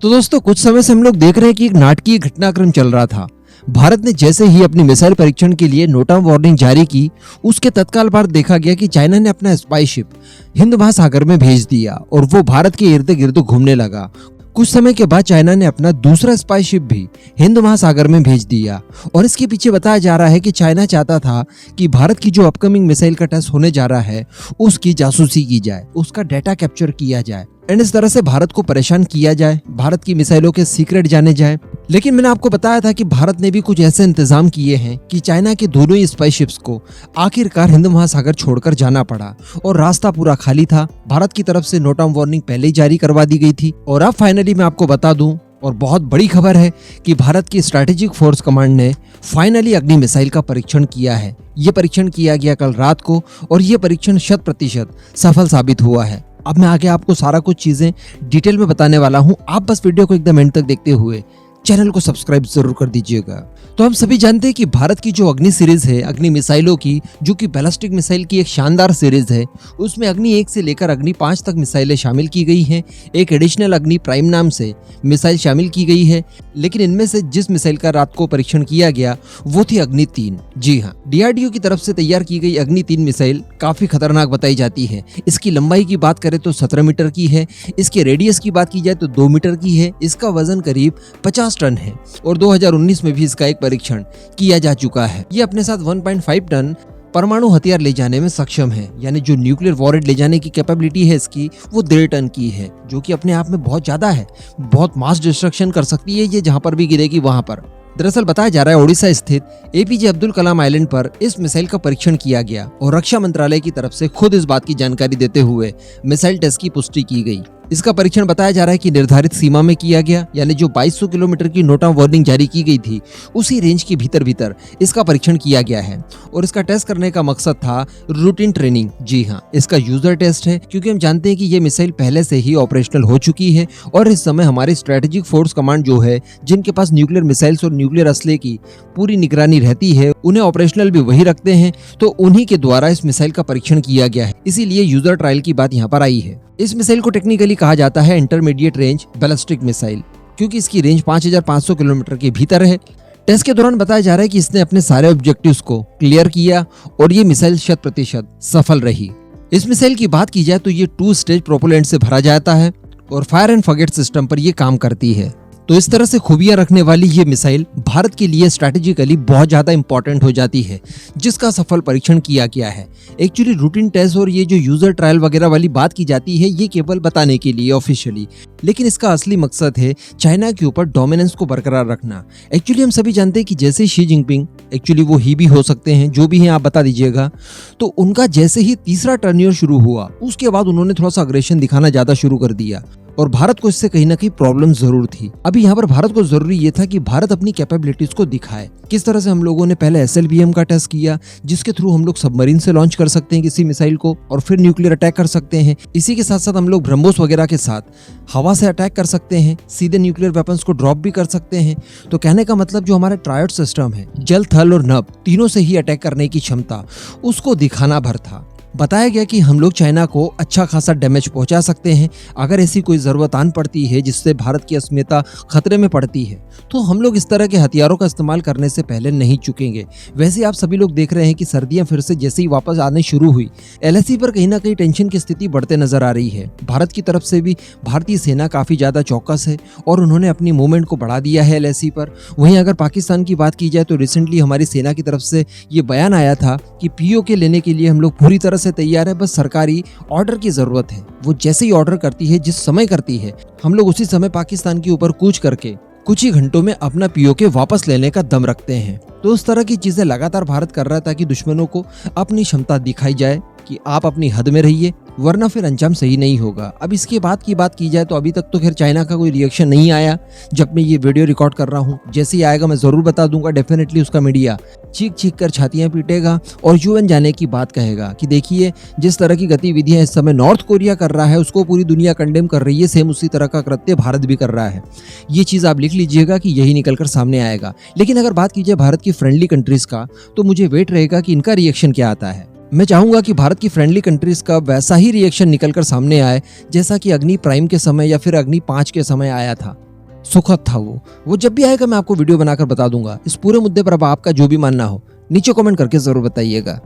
तो दोस्तों कुछ समय से हम लोग देख रहे हैं कि एक नाटकीय घटनाक्रम चल रहा था। भारत ने जैसे ही अपनी मिसाइल परीक्षण के लिए नोट डाउन वार्निंग जारी की, उसके तत्काल बाद देखा गया कि चाइना ने अपना स्पाई शिप हिंद महासागर में भेज दिया और वो भारत के इर्द गिर्द घूमने लगा। कुछ समय के बाद चाइना ने अपना दूसरा स्पाई शिप भी हिंद महासागर में भेज दिया और इसके पीछे बताया जा रहा है कि चाइना चाहता था कि भारत की जो अपकमिंग मिसाइल का टेस्ट होने जा रहा है उसकी जासूसी की जाए, उसका डाटा कैप्चर किया जाए एंड इस तरह से भारत को परेशान किया जाए, भारत की मिसाइलों के सीक्रेट जाने जाए। लेकिन मैंने आपको बताया था कि भारत ने भी कुछ ऐसे इंतजाम किए हैं कि चाइना के दोनों ही स्पाई शिप्स को आखिरकार हिंद महासागर छोड़कर जाना पड़ा और रास्ता पूरा खाली था। भारत की तरफ से नोट डाउन वार्निंग पहले ही जारी करवा दी गई थी और अब फाइनली मैं आपको बता दूं और बहुत बड़ी खबर है कि भारत की स्ट्रैटेजिक फोर्स कमांड ने फाइनली अग्नि मिसाइल का परीक्षण किया है। ये परीक्षण किया गया कल रात को और ये परीक्षण 100% सफल साबित हुआ है। अब मैं आगे आपको सारा कुछ चीजें डिटेल में बताने वाला हूं। आप बस वीडियो को एकदम एंड तक देखते हुए चैनल को सब्सक्राइब जरूर कर दीजिएगा। तो हम सभी जानते हैं कि भारत की जो अग्नि सीरीज है, अग्नि मिसाइलों की, जो कि बैलिस्टिक मिसाइल की एक शानदार सीरीज है, उसमें अग्नि 1 से लेकर अग्नि 5 तक मिसाइलें शामिल की गई हैं। एक एडिशनल अग्नि प्राइम नाम से मिसाइल शामिल की गई है, लेकिन इनमें से जिस मिसाइल का रात को परीक्षण किया गया वो थी अग्नि 3। जी हाँ, DRDO की तरफ से तैयार की गई अग्नि 3 मिसाइल काफी खतरनाक बताई जाती है। इसकी लंबाई की बात करें तो 17 मीटर की है, इसके रेडियस की बात की जाए तो 2 मीटर की है, इसका वजन करीब 50 टन है और 2019 में भी इसका एक परीक्षण किया जा चुका है। ये अपने साथ 1.5 टन परमाणु हथियार ले जाने में सक्षम है, यानी जो न्यूक्लियर वॉरहेड ले जाने की कैपेबिलिटी है इसकी वो 1.5 टन की है, जो कि अपने आप में बहुत ज्यादा है। बहुत मास डिस्ट्रक्शन कर सकती है ये, जहां पर भी गिरेगी वहां पर। दरअसल बताया जा रहा है ओडिशा स्थित APJ अब्दुल कलाम आइलैंड पर इस मिसाइल का परीक्षण किया गया और रक्षा मंत्रालय की तरफ से खुद इस बात की जानकारी देते हुए मिसाइल टेस्ट की पुष्टि की गई। इसका परीक्षण बताया जा रहा है कि निर्धारित सीमा में किया गया, यानी जो 2200 किलोमीटर की नोट डाउन वार्निंग जारी की गई थी उसी रेंज के भीतर इसका परीक्षण किया गया है और इसका टेस्ट करने का मकसद था रूटीन ट्रेनिंग। जी हाँ, इसका यूजर टेस्ट है, क्योंकि हम जानते हैं कि ये मिसाइल पहले से ही ऑपरेशनल हो चुकी है और इस समय हमारी स्ट्रेटेजिक फोर्स कमांड जो है, जिनके पास न्यूक्लियर मिसाइल्स और न्यूक्लियर असले की पूरी निगरानी रहती है, उन्हें ऑपरेशनल भी वही रखते हैं, तो उन्हीं के द्वारा इस मिसाइल का परीक्षण किया गया है। इसीलिए यूजर ट्रायल की बात यहाँ पर आई है। इस मिसाइल को टेक्निकली कहा जाता है इंटरमीडिएट रेंज बैलिस्टिक मिसाइल, क्योंकि इसकी रेंज 5500 किलोमीटर के भीतर है। टेस्ट के दौरान बताया जा रहा है कि इसने अपने सारे ऑब्जेक्टिव्स को क्लियर किया और ये मिसाइल 100% सफल रही। इस मिसाइल की बात की जाए तो ये 2 स्टेज प्रोपेलेंट से भरा जाता है और फायर एंड फॉरगेट सिस्टम पर ये काम करती है। तो इस तरह से खूबियां रखने वाली ये मिसाइल भारत के लिए स्ट्रैटेजिकली बहुत ज्यादा इंपॉर्टेंट हो जाती है, जिसका सफल परीक्षण किया गया है। एक्चुअली रूटीन टेस्ट और ये जो यूजर ट्रायल वगैरह वाली बात की जाती है, ये केवल बताने के लिए ऑफिशियली, लेकिन इसका असली मकसद है चाइना के ऊपर डोमिनेंस को बरकरार रखना। एक्चुअली हम सभी जानते हैं कि जैसे शी जिनपिंग, एक्चुअली वो ही भी हो सकते हैं, जो भी हैं आप बता दीजिएगा, तो उनका जैसे ही तीसरा टर्नियर शुरू हुआ उसके बाद उन्होंने थोड़ा सा अग्रेशन दिखाना ज्यादा शुरू कर दिया और भारत को इससे कहीं ना कहीं प्रॉब्लम जरूर थी। अभी यहाँ पर भारत को जरूरी ये था कि भारत अपनी कैपेबिलिटीज को दिखाए। किस तरह से हम लोगों ने पहले SLBM का टेस्ट किया, जिसके थ्रू हम लोग सबमरीन से लॉन्च कर सकते हैं किसी मिसाइल को और फिर न्यूक्लियर अटैक कर सकते हैं। इसी के साथ साथ हम लोग ब्रह्मोस वगैरह के साथ हवा से अटैक कर सकते हैं, सीधे न्यूक्लियर वेपन्स को ड्रॉप भी कर सकते हैं। तो कहने का मतलब जो हमारा ट्रायड सिस्टम है, जल, थल और नभ तीनों से ही अटैक करने की क्षमता, उसको दिखाना भर था। बताया गया कि हम लोग चाइना को अच्छा खासा डैमेज पहुंचा सकते हैं। अगर ऐसी कोई जरूरत आन पड़ती है जिससे भारत की अस्मिता खतरे में पड़ती है, तो हम लोग इस तरह के हथियारों का इस्तेमाल करने से पहले नहीं चुकेंगे। वैसे आप सभी लोग देख रहे हैं कि सर्दियां फिर से जैसे ही वापस आने शुरू हुई, LAC पर कहीं ना कहीं टेंशन की स्थिति बढ़ते नजर आ रही है। भारत की तरफ से भी भारतीय सेना काफी ज्यादा चौकस है और उन्होंने अपनी मूवमेंट को बढ़ा दिया है LAC पर। वहीं अगर पाकिस्तान की बात की जाए तो रिसेंटली हमारी सेना की तरफ से ये बयान आया था कि POK लेने के लिए हम लोग पूरी तरह से तैयार है, बस सरकारी ऑर्डर की जरूरत है। वो जैसे ही ऑर्डर करती है, जिस समय करती है, हम लोग उसी समय पाकिस्तान के ऊपर कूच करके कुछ ही घंटों में अपना POK वापस लेने का दम रखते हैं। तो उस तरह की चीजें लगातार भारत कर रहा है ताकि दुश्मनों को अपनी क्षमता दिखाई जाए कि आप अपनी हद में रहिए, वरना फिर अंजाम सही नहीं होगा। अब इसके बाद की बात की जाए तो अभी तक तो खैर चाइना का कोई रिएक्शन नहीं आया जब मैं ये वीडियो रिकॉर्ड कर रहा हूँ। जैसे ही आएगा मैं जरूर बता दूंगा। डेफिनेटली उसका मीडिया चीख चीख कर छातियां पीटेगा और UN जाने की बात कहेगा कि देखिए जिस तरह की गतिविधियां इस समय नॉर्थ कोरिया कर रहा है उसको पूरी दुनिया कंडेम कर रही है, सेम उसी तरह का कृत्य भारत भी कर रहा है। ये चीज आप लिख लीजिएगा कि यही निकलकर सामने आएगा। लेकिन अगर बात की जाए भारत की फ्रेंडली कंट्रीज का, तो मुझे वेट रहेगा कि इनका रिएक्शन क्या आता है। मैं चाहूंगा कि भारत की फ्रेंडली कंट्रीज का वैसा ही रिएक्शन निकलकर सामने आए जैसा कि अग्नि प्राइम के समय या फिर अग्नि 5 के समय आया था। सुखद था वो जब भी आएगा मैं आपको वीडियो बनाकर बता दूंगा। इस पूरे मुद्दे पर अब आपका जो भी मानना हो नीचे कमेंट करके जरूर बताइएगा।